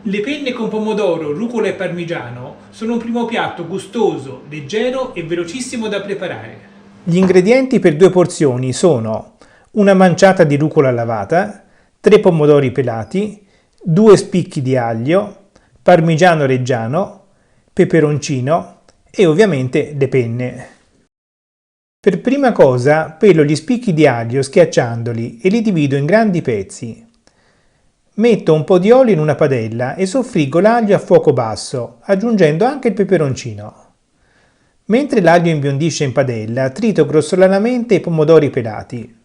Le penne con pomodoro, rucola e parmigiano sono un primo piatto gustoso, leggero e velocissimo da preparare. Gli ingredienti per 2 porzioni sono una manciata di rucola lavata, 3 pomodori pelati, 2 spicchi di aglio, parmigiano reggiano, peperoncino e ovviamente le penne. Per prima cosa pelo gli spicchi di aglio schiacciandoli e li divido in grandi pezzi. Metto un po' di olio in una padella e soffriggo l'aglio a fuoco basso, aggiungendo anche il peperoncino. Mentre l'aglio imbiondisce in padella, trito grossolanamente i pomodori pelati.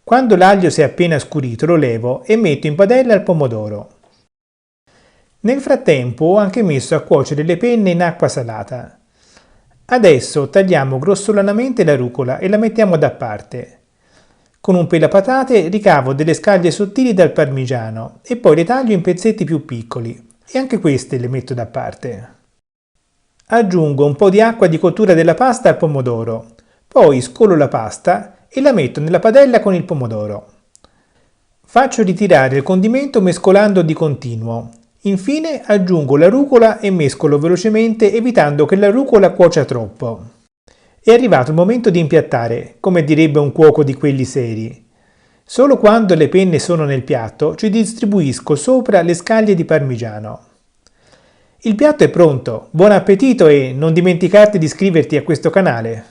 Quando l'aglio si è appena scurito lo levo e metto in padella il pomodoro. Nel frattempo ho anche messo a cuocere le penne in acqua salata. Adesso tagliamo grossolanamente la rucola e la mettiamo da parte. Con un pelapatate ricavo delle scaglie sottili dal parmigiano e poi le taglio in pezzetti più piccoli e anche queste le metto da parte. Aggiungo un po' di acqua di cottura della pasta al pomodoro, poi scolo la pasta e la metto nella padella con il pomodoro. Faccio ritirare il condimento mescolando di continuo. Infine aggiungo la rucola e mescolo velocemente evitando che la rucola cuocia troppo. È arrivato il momento di impiattare, come direbbe un cuoco di quelli seri. Solo quando le penne sono nel piatto ci distribuisco sopra le scaglie di parmigiano. Il piatto è pronto, buon appetito e non dimenticarti di iscriverti a questo canale.